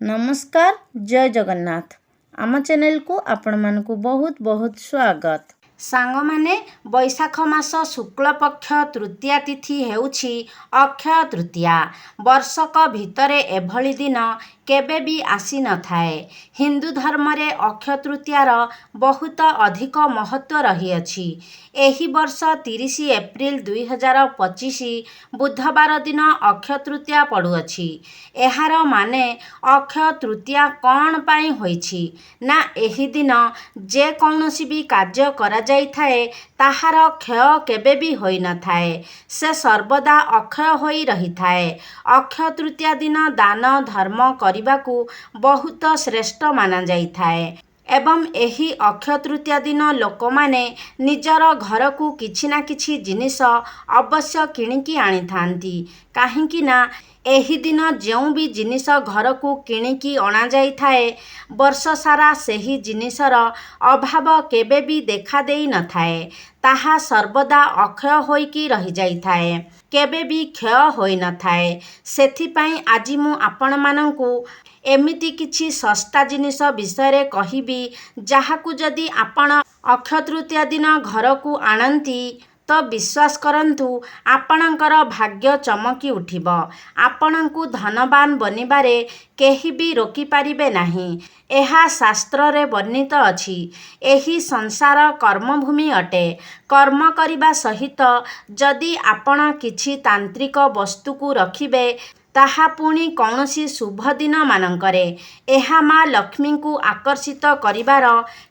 नमस्कार जय जगन्नाथ आम चैनल को आपण मानकु बहुत बहुत स्वागत। सांग माने बैशाख मास शुक्ल पक्ष तृतीया तिथि हेउछि अक्षय तृतीया। वर्षक भितरे एभली दिन केबे भी आसी न थाए। हिंदू धर्म रे अक्षय तृतीयार बहुत अधिक महत्व रहिअछि। एही वर्ष 30 एप्रिल 2025 बुधवार दिन अक्षय तृतीया पड़ुअछि। एहार माने अक्षय तृतीया कौन पाई होइछि ना एही दिन जे कौनसी भी कार्य करा जाई थाए ताहार क्षय केबे भी होई न थाए। से सर्वदा अक्षय होई रही थाए। अक्षय तृतीया दिन दान धर्म करिबाकू बहुत श्रेष्ठ माना जाई थाए एवं एही अक्षय तृतीया दिन लोक माने निजर घर को किछि ना किछि जिनिस अवश्य किणिकी आनी थांती। काहेकि ना एही दिन जेउ भी जिनिस घर को किणिकी अणा जाई थाए वर्ष सारा सेही जिनिसर अभाव केबे भी देखा देई न थाए। ताहा सर्वदा अक्षय होइकी रही जाई थाए, केबे भी क्षय होई न थाए। सेथिपाई आजि मु आपण मानंकु एमिति किछि सस्ता जिनिस विषय कहिबी जाहाकू जदि आपण अक्षय तृतीया दिन घर को आणंती तो विश्वास करंतु आपणकर भाग्य चमकी उठिब। आपणकू धनवान बनिबारे केही भी रोकी पारिबे नाही। एहा शास्त्र रे वर्णित अछि। एही संसार कर्मभूमि अटे। कर्म करिबा सहित जदि आपण किछि तांत्रिक वस्तु को रखिबे ताहा पुणी कौनसी शुभ दिन मानंकरे एहा माँ लक्ष्मी को आकर्षित करिबार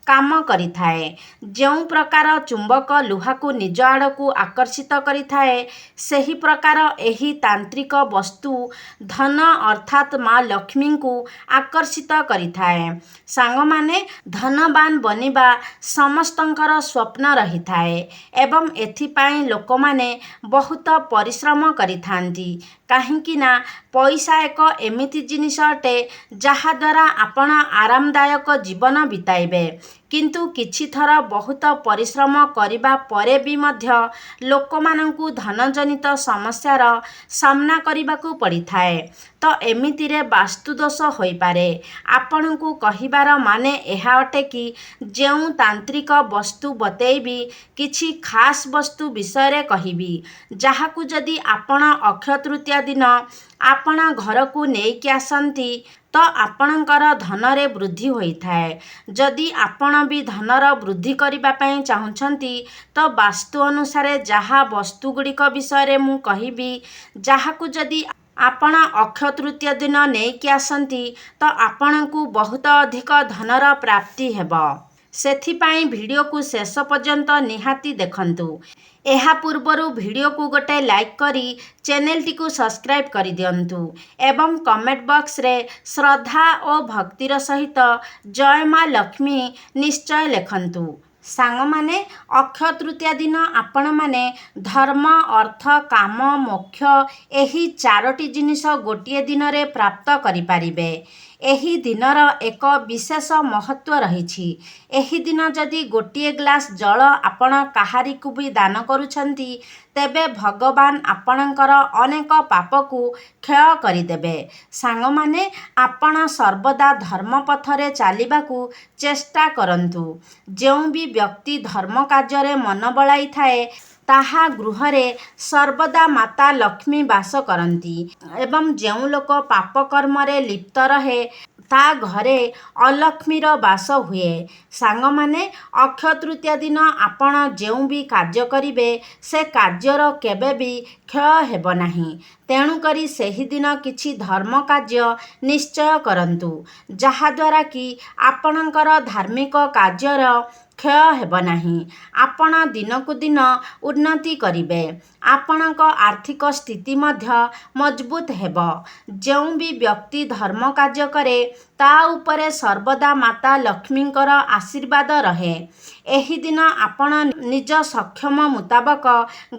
काम करिथाए। जेउ प्रकार चुंबक लुहा को निज आड़ को आकर्षित करिथाए सेही प्रकार एही तांत्रिक वस्तु धन अर्थात माँ लक्ष्मी को आकर्षित करिथाए। सांग माने धनवान बनिबा समस्तंकर स्वप्न रही थाए एवं एथिपाई लोक माने बहुत परिश्रम करिथांती। काहेकि ना पैसा एक एमिति जिनिस अटे जहा द्वारा आपण आरामदायक जीवन बिताइबे किंतु किछि थर बहुत परिश्रम करिबा परे भी मध्य लोकमानंकु धनजनित समस्यार सामना करिबाकू पड़िथाए। तो एमितिरे वास्तुदोष होई पारे। आपणकू कहिबार माने एहा अटे कि जेउ तांत्रिक वस्तु बतेइबी किछि खास वस्तु विषय कहिबी जाहाकू जदि आपण अक्षय तृतीया दिन आपण घर को नेइकी आसंती तो आपणकर धनरे वृद्धि होइथाए। जदि आपण भी धनर वृद्धि करिबा पई चाहुछंती तो वास्तु अनुसारे जहा वस्तु गुड़िक विषय मु कहिबी जाहाकू जदि आपण अक्षय तृतीया दिन नेइकी आसंती तो आपणकू बहुत अधिक धनर प्राप्ति हेबो। सेथिपाई वीडियो को शेष पर्यंत निहाती देखंतु। एहा पूर्वरु वीडियो को गोटे लाइक करी चैनल टी को सब्सक्राइब करि दियंतु एवं कमेंट बॉक्स रे श्रद्धा और भक्तिर सहित जय माँ लक्ष्मी निश्चय लेखंतु। सांग माने अक्षय तृतीया दिन आपण माने धर्म अर्थ काम मोक्ष एही चारोटी जिनिस गोटिए दिन रे प्राप्त करि पारिबे। एही दिनर एक विशेष महत्व रहिछि। एही दिन जदि गोटिए ग्लास जल आपण काहारी को भी दान करूछंती तेबे भगवान आपणकर अनेक पाप को क्षय करिदेबे। सांग माने आपण सर्वदा धर्म पथरे चालिबाकू चेष्टा करंतु। जेउ भी व्यक्ति धर्म कार्य मन बलाई थाए ताहा गृहरे सर्वदा माता लक्ष्मी वास करती एवं जेउ लोक पाप कर्म रे लिप्त रहे ता घरे अलक्ष्मीर वास हुए। सांग माने अक्षय तृतीया दिन आपण जेउ भी कार्य करिबे से कार्यर केबे भी क्षय हेबो नाही। तेणु करी सेही दिन किछि धर्म कार्य निश्चय करंतु जहा द्वारा कि आपणकर धार्मिक कार्यर क्षय हेब नाही। आपण दिनकू दिन उन्नति करिबे। आपणक आर्थिक स्थिति मध्य मजबूत हेब। जेउ भी व्यक्ति धर्म कार्य करे ता उपरे सर्वदा माता लक्ष्मींकर आशीर्वाद रहे। ଏହି ଦିନ ଆପଣ ନିଜ ସକ୍ଷମ ମୁତାବକ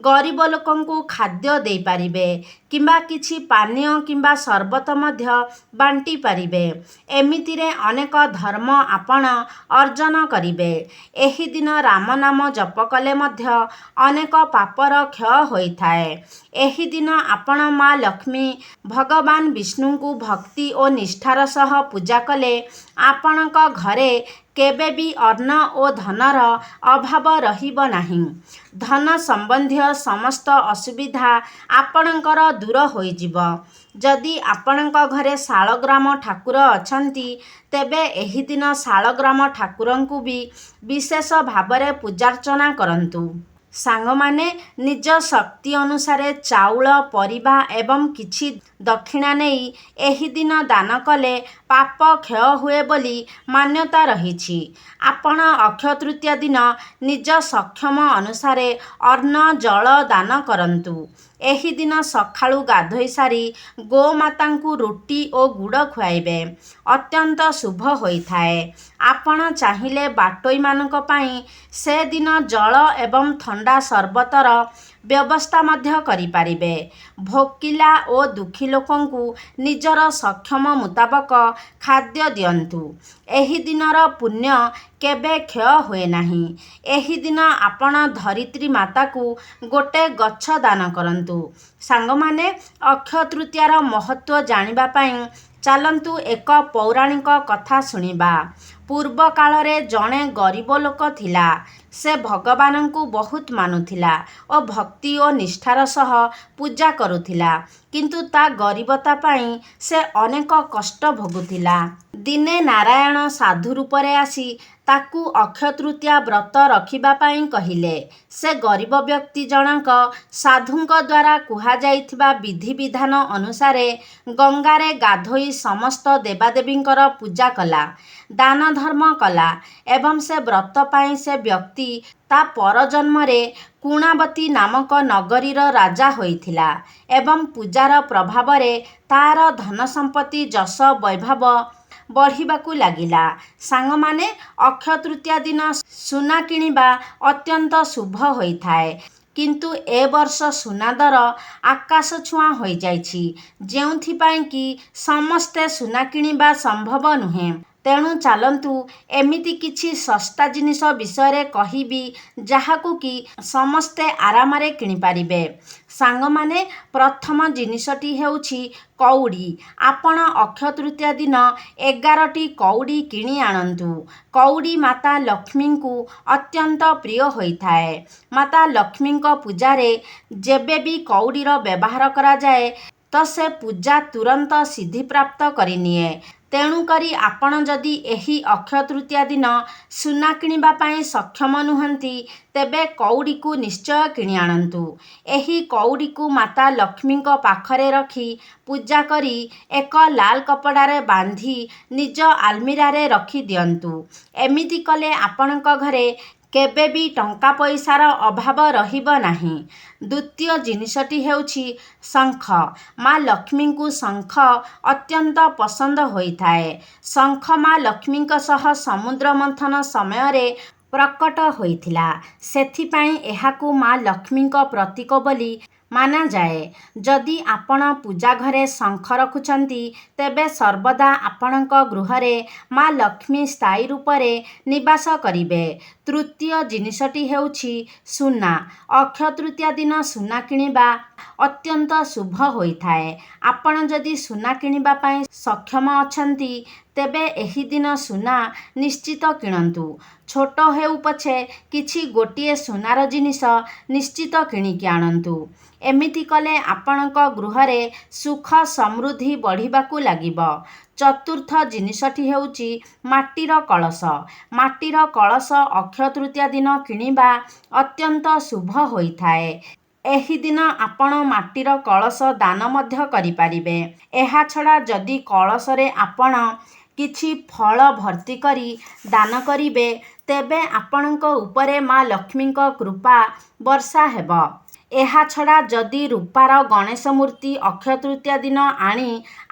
ଗରିବ ଲୋକଙ୍କୁ ଖାଦ୍ୟ ଦେଇପାରିବେ କିମ୍ବା କିଛି ପାନୀୟ କିମ୍ବା ସର୍ବତ ମଧ୍ୟ ବାଣ୍ଟି ପାରିବେ। ଏମିତିରେ ଅନେକ ଧର୍ମ ଆପଣ ଅର୍ଜନ କରିବେ। ଏହି ଦିନ ରାମ ନାମ ଜପ କଲେ ମଧ୍ୟ ଅନେକ ପାପର କ୍ଷୟ ହୋଇଥାଏ। ଏହି ଦିନ ଆପଣ ମା ଲକ୍ଷ୍ମୀ ଭଗବାନ ବିଷ୍ଣୁଙ୍କୁ ଭକ୍ତି ଓ ନିଷ୍ଠାର ସହ ପୂଜା କଲେ ଆପଣଙ୍କ ଘରେ କେବେ ବି ଅନ୍ନ ଓ ଧନର ଅଭାବ ରହିବ ନାହିଁ। ଧନ ସମ୍ବନ୍ଧୀୟ ସମସ୍ତ ଅସୁବିଧା ଆପଣଙ୍କର ଦୂର ହୋଇଯିବ। ଯଦି ଆପଣଙ୍କ ଘରେ ଶାଳଗ୍ରାମ ଠାକୁର ଅଛନ୍ତି ତେବେ ଏହି ଦିନ ଶାଳଗ୍ରାମ ଠାକୁରଙ୍କୁ ବି ବିଶେଷ ଭାବରେ ପୂଜାର୍ଚ୍ଚନା କରନ୍ତୁ। ସାଙ୍ଗମାନେ ନିଜ ଶକ୍ତି ଅନୁସାରେ ଚାଉଳ, ପରିବା ଏବଂ କିଛି ଦକ୍ଷିଣା ନେଇ ଏହି ଦିନ ଦାନ କଲେ ପାପ କ୍ଷୟ ହୁଏ ବୋଲି ମାନ୍ୟତା ରହିଛି। ଆପଣ ଅକ୍ଷୟ ତୃତୀୟା ଦିନ ନିଜ ସକ୍ଷମ ଅନୁସାରେ ଅନ୍ନ, ଜଳ ଦାନ କରନ୍ତୁ। ଏହି ଦିନ ସକାଳୁ ଗାଧୋଇ ସାରି ଗୋମାତାଙ୍କୁ ରୁଟି ଓ ଗୁଡ଼ ଖୁଆଇବେ। ଅତ୍ୟନ୍ତ ଶୁଭ ହୋଇଥାଏ। ଆପଣ ଚାହିଁଲେ ବାଟୋଇମାନଙ୍କ ପାଇଁ ସେଦିନ ଜଳ ଏବଂ ଥଣ୍ଡା ସର୍ବତର ବ୍ୟବସ୍ଥା ମଧ୍ୟ କରିପାରିବେ। ଭୋକିଲା ଓ ଦୁଃଖୀ ଲୋକଙ୍କୁ ନିଜର ସକ୍ଷମ ମୁତାବକ ଖାଦ୍ୟ ଦିଅନ୍ତୁ। ଏହି ଦିନର ପୁଣ୍ୟ କେବେ କ୍ଷୟ ହୁଏ ନାହିଁ। ଏହି ଦିନ ଆପଣ ଧରିତ୍ରୀ ମାତାକୁ ଗୋଟେ ଗଛ ଦାନ କରନ୍ତୁ। ସାଙ୍ଗମାନେ, ଅକ୍ଷୟ ତୃତୀୟାର ମହତ୍ତ୍ୱ ଜାଣିବା ପାଇଁ ଚାଲନ୍ତୁ ଏକ ପୌରାଣିକ କଥା ଶୁଣିବା। ପୂର୍ବ କାଳରେ ଜଣେ ଗରିବ ଲୋକ ଥିଲା। ସେ ଭଗବାନଙ୍କୁ ବହୁତ ମାନୁଥିଲା ଓ ଭକ୍ତି ଓ ନିଷ୍ଠାର ସହ ପୂଜା କରୁଥିଲା। କିନ୍ତୁ ତା ଗରିବତା ପାଇଁ ସେ ଅନେକ କଷ୍ଟ ଭୋଗୁଥିଲା। ଦିନେ ନାରାୟଣ ସାଧୁ ରୂପରେ ଆସି ତାକୁ ଅକ୍ଷୟ ତୃତୀୟା ବ୍ରତ ରଖିବା ପାଇଁ କହିଲେ। ସେ ଗରିବ ବ୍ୟକ୍ତି ଜଣକ ସାଧୁଙ୍କ ଦ୍ୱାରା କୁହାଯାଇଥିବା ବିଧିବିଧାନ ଅନୁସାରେ ଗଙ୍ଗାରେ ଗାଧୋଇ ସମସ୍ତ ଦେବାଦେବୀଙ୍କର ପୂଜା କଲା, ଦାନ ଧର୍ମ କଲା ଏବଂ ସେ ବ୍ରତ ପାଇଁ ସେ ବ୍ୟକ୍ତି ତା ପରଜନ୍ମରେ କୁଣାବତୀ ନାମକ ନଗରୀର ରାଜା ହୋଇଥିଲା ଏବଂ ପୂଜାର ପ୍ରଭାବରେ ତାର ଧନସମ୍ପତ୍ତି, ଯଶ, ବୈଭବ ବଢ଼ିବାକୁ ଲାଗିଲା। ସାଙ୍ଗମାନେ, ଅକ୍ଷୟ ତୃତୀୟା ଦିନ ସୁନା କିଣିବା ଅତ୍ୟନ୍ତ ଶୁଭ ହୋଇଥାଏ। କିନ୍ତୁ ଏ ବର୍ଷ ସୁନା ଦର ଆକାଶ ଛୁଆଁ ହୋଇଯାଇଛି, ଯେଉଁଥିପାଇଁ କି ସମସ୍ତେ ସୁନା କିଣିବା ସମ୍ଭବ ନୁହେଁ। ତେଣୁ ଚାଲନ୍ତୁ ଏମିତି କିଛି ଶସ୍ତା ଜିନିଷ ବିଷୟରେ କହିବି ଯାହାକୁ କି ସମସ୍ତେ ଆରାମରେ କିଣିପାରିବେ। ସାଙ୍ଗମାନେ, ପ୍ରଥମ ଜିନିଷଟି ହେଉଛି କଉଡ଼ି। ଆପଣ ଅକ୍ଷୟ ତୃତୀୟା ଦିନ 11ଟି କଉଡ଼ି କିଣି ଆଣନ୍ତୁ। କଉଡ଼ି ମାତା ଲକ୍ଷ୍ମୀଙ୍କୁ ଅତ୍ୟନ୍ତ ପ୍ରିୟ ହୋଇଥାଏ। ମାତା ଲକ୍ଷ୍ମୀଙ୍କ ପୂଜାରେ ଯେବେ ବି କଉଡ଼ିର ବ୍ୟବହାର କରାଯାଏ ତ ସେ ପୂଜା ତୁରନ୍ତ ସିଦ୍ଧିପ୍ରାପ୍ତ କରିନିଏ। ତେଣୁକରି ଆପଣ ଯଦି ଏହି ଅକ୍ଷୟ ତୃତୀୟା ଦିନ ସୁନା କିଣିବା ପାଇଁ ସକ୍ଷମ ନୁହନ୍ତି ତେବେ କଉଡ଼ିକୁ ନିଶ୍ଚୟ କିଣି ଆଣନ୍ତୁ। ଏହି କଉଡ଼ିକୁ ମାତା ଲକ୍ଷ୍ମୀଙ୍କ ପାଖରେ ରଖି ପୂଜା କରି ଏକ ଲାଲ କପଡ଼ାରେ ବାନ୍ଧି ନିଜ ଆଲମିରାରେ ରଖି ଦିଅନ୍ତୁ। ଏମିତି କଲେ ଆପଣଙ୍କ ଘରେ କେବେ ବି ଟଙ୍କା ପଇସାର ଅଭାବ ରହିବ ନାହିଁ। ଦ୍ୱିତୀୟ ଜିନିଷଟି ହେଉଛି ଶଙ୍ଖ। ମା ଲକ୍ଷ୍ମୀଙ୍କୁ ଶଙ୍ଖ ଅତ୍ୟନ୍ତ ପସନ୍ଦ ହୋଇଥାଏ। ଶଙ୍ଖ ମା ଲକ୍ଷ୍ମୀଙ୍କ ସହ ସମୁଦ୍ର ମନ୍ଥନ ସମୟରେ ପ୍ରକଟ ହୋଇଥିଲା। ସେଥିପାଇଁ ଏହାକୁ ମା ଲକ୍ଷ୍ମୀଙ୍କ ପ୍ରତୀକ ବୋଲି ମାନାଯାଏ। ଯଦି ଆପଣ ପୂଜା ଘରେ ଶଙ୍ଖ ରଖୁଛନ୍ତି ତେବେ ସର୍ବଦା ଆପଣଙ୍କ ଗୃହରେ ମା ଲକ୍ଷ୍ମୀ ସ୍ଥାୟୀ ରୂପରେ ନିବାସ କରିବେ। ତୃତୀୟ ଜିନିଷଟି ହେଉଛି ସୁନା। ଅକ୍ଷୟ ତୃତୀୟା ଦିନ ସୁନା କିଣିବା ଅତ୍ୟନ୍ତ ଶୁଭ ହୋଇଥାଏ। ଆପଣ ଯଦି ସୁନା କିଣିବା ପାଇଁ ସକ୍ଷମ ଅଛନ୍ତି ତେବେ ଏହି ଦିନ ସୁନା ନିଶ୍ଚିତ କିଣନ୍ତୁ। ଛୋଟ ହେଉ ପଛେ କିଛି ଗୋଟିଏ ସୁନାର ଜିନିଷ ନିଶ୍ଚିତ କିଣିକି ଆଣନ୍ତୁ। ଏମିତି କଲେ ଆପଣଙ୍କ ଗୃହରେ ସୁଖ ସମୃଦ୍ଧି ବଢ଼ିବାକୁ ଲାଗିବ। ଚତୁର୍ଥ ଜିନିଷଟି ହେଉଛି ମାଟିର କଳସ। ମାଟିର କଳସ ଅକ୍ଷୟ ତୃତୀୟା ଦିନ କିଣିବା ଅତ୍ୟନ୍ତ ଶୁଭ ହୋଇଥାଏ। ଏହି ଦିନ ଆପଣ ମାଟିର କଳସ ଦାନ ମଧ୍ୟ କରିପାରିବେ। ଏହା ଛଡ଼ା ଯଦି କଳସରେ ଆପଣ କିଛି ଫଳ ଭର୍ତ୍ତି କରି ଦାନ କରିବେ ତେବେ ଆପଣଙ୍କ ଉପରେ ମା ଲକ୍ଷ୍ମୀଙ୍କ କୃପା ବର୍ଷା ହେବ। ଏହା ଛଡ଼ା ଯଦି ରୂପାର ଗଣେଶ ମୂର୍ତ୍ତି ଅକ୍ଷୟ ତୃତୀୟା ଦିନ ଆଣି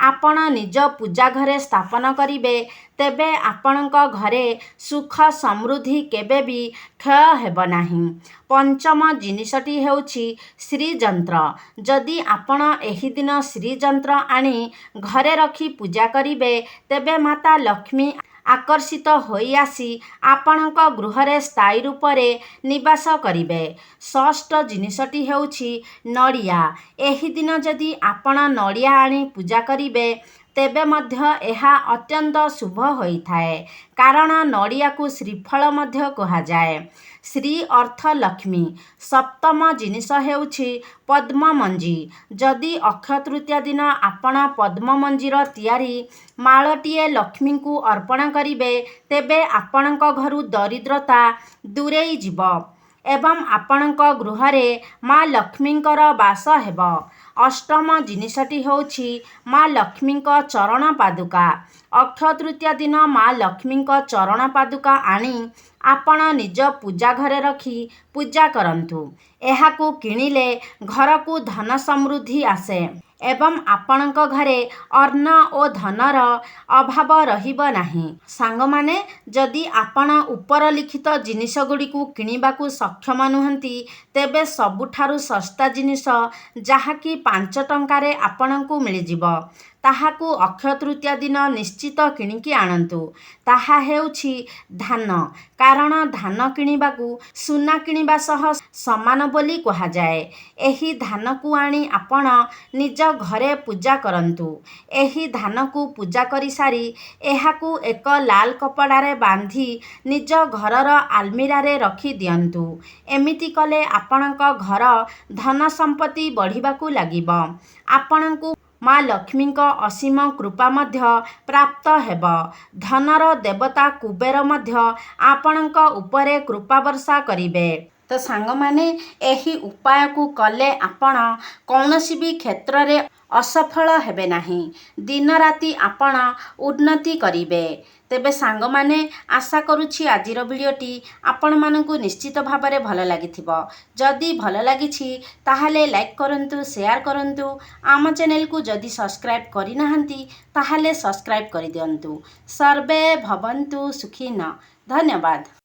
ଆପଣ ନିଜ ପୂଜା ଘରେ ସ୍ଥାପନ କରିବେ, ତେବେ ଆପଣଙ୍କ ଘରେ ସୁଖ ସମୃଦ୍ଧି କେବେ ବି କ୍ଷୟ ହେବ ନାହିଁ। ପଞ୍ଚମ ଜିନିଷଟି ହେଉଛି ଶ୍ରୀଯନ୍ତ୍ର। ଯଦି ଆପଣ ଏହି ଦିନ ଶ୍ରୀଯନ୍ତ୍ର ଆଣି ଘରେ ରଖି ପୂଜା କରିବେ, ତେବେ ମାତା ଲକ୍ଷ୍ମୀ ଆକର୍ଷିତ ହୋଇ ଆସି ଆପଣଙ୍କ ଗୃହରେ ସ୍ଥାୟୀ ରୂପରେ ନିବାସ କରିବେ। ଷଷ୍ଠ ଜିନିଷଟି ହେଉଛି ନଡ଼ିଆ। ଏହି ଦିନ ଯଦି ଆପଣ ନଡ଼ିଆ ଆଣି ପୂଜା କରିବେ, ତେବେ ମଧ୍ୟ ଏହା ଅତ୍ୟନ୍ତ ଶୁଭ ହୋଇଥାଏ, କାରଣ ନଡ଼ିଆକୁ ଶ୍ରୀଫଳ ମଧ୍ୟ କୁହାଯାଏ। ଶ୍ରୀ ଅର୍ଥ ଲକ୍ଷ୍ମୀ। ସପ୍ତମ ଜିନିଷ ହେଉଛି ପଦ୍ମମଞ୍ଜି। ଯଦି ଅକ୍ଷୟ ତୃତୀୟା ଦିନ ଆପଣ ପଦ୍ମମଞ୍ଜିର ତିଆରି ମାଳଟିଏ ଲକ୍ଷ୍ମୀଙ୍କୁ ଅର୍ପଣ କରିବେ, ତେବେ ଆପଣଙ୍କ ଘରୁ ଦରିଦ୍ରତା ଦୂରେଇ ଯିବ ଏବଂ ଆପଣଙ୍କ ଗୃହରେ ମା ଲକ୍ଷ୍ମୀଙ୍କର ବାସ ହେବ। ଅଷ୍ଟମ ଜିନିଷଟି ହେଉଛି ମା ଲକ୍ଷ୍ମୀଙ୍କ ଚରଣ ପାଦୁକା। ଅକ୍ଷୟ ତୃତୀୟା ଦିନ ମା ଲକ୍ଷ୍ମୀଙ୍କ ଚରଣ ପାଦୁକା ଆଣି ଆପଣ ନିଜ ପୂଜା ଘରେ ରଖି ପୂଜା କରନ୍ତୁ। ଏହାକୁ କିଣିଲେ ଘରକୁ ଧନ ସମୃଦ୍ଧି ଆସେ ଏବଂ ଆପଣଙ୍କ ଘରେ ଅନ୍ନ ଓ ଧନର ଅଭାବ ରହିବ ନାହିଁ। ସାଙ୍ଗମାନେ, ଯଦି ଆପଣ ଉପରଲିଖିତ ଜିନିଷଗୁଡ଼ିକୁ କିଣିବାକୁ ସକ୍ଷମ ନୁହନ୍ତି, ତେବେ ସବୁଠାରୁ ଶସ୍ତା ଜିନିଷ ଯାହାକି 5 ଟଙ୍କାରେ ଆପଣଙ୍କୁ ମିଳିଯିବ, ତାହାକୁ ଅକ୍ଷୟ ତୃତୀୟା ଦିନ ନିଶ୍ଚିତ କିଣିକି ଆଣନ୍ତୁ। ତାହା ହେଉଛି ଧାନ, କାରଣ ଧାନ କିଣିବାକୁ ସୁନା କିଣିବା ସହ ସମାନ ବୋଲି କୁହାଯାଏ। ଏହି ଧାନକୁ ଆଣି ଆପଣ ନିଜ ଘରେ ପୂଜା କରନ୍ତୁ। ଏହି ଧାନକୁ ପୂଜା କରିସାରି ଏହାକୁ ଏକ ଲାଲ କପଡ଼ାରେ ବାନ୍ଧି ନିଜ ଘରର ଆଲମିରାରେ ରଖି ଦିଅନ୍ତୁ। ଏମିତି କଲେ ଆପଣଙ୍କ ଘର ଧନ ସମ୍ପତ୍ତି ବଢ଼ିବାକୁ ଲାଗିବ। ଆପଣଙ୍କୁ ମା ଲକ୍ଷ୍ମୀଙ୍କ ଅସୀମ କୃପା ମଧ୍ୟ ପ୍ରାପ୍ତ ହେବ। ଧନର ଦେବତା କୁବେର ମଧ୍ୟ ଆପଣଙ୍କ ଉପରେ କୃପା ବର୍ଷା କରିବେ। ତ ସାଙ୍ଗମାନେ, ଏହି ଉପାୟକୁ କଲେ ଆପଣ କୌଣସି ବି କ୍ଷେତ୍ରରେ ଅସଫଳ ହେବେ ନାହିଁ। ଦିନରାତି ଆପଣ ଉନ୍ନତି କରିବେ। ତେବେ ସାଙ୍ଗମାନେ, ଆଶା କରୁଛି ଆଜିର ଭିଡ଼ିଓଟି ଆପଣମାନଙ୍କୁ ନିଶ୍ଚିତ ଭାବରେ ଭଲ ଲାଗିଥିବ। ଯଦି ଭଲ ଲାଗିଛି ତାହେଲେ ଲାଇକ୍ କରନ୍ତୁ, ସେୟାର କରନ୍ତୁ। ଆମ ଚ୍ୟାନେଲକୁ ଯଦି ସବସ୍କ୍ରାଇବ୍ କରିନାହାନ୍ତି ତାହେଲେ ସବସ୍କ୍ରାଇବ୍ କରିଦିଅନ୍ତୁ। ସର୍ବେ ଭବନ୍ତୁ ସୁଖିନଃ। ଧନ୍ୟବାଦ।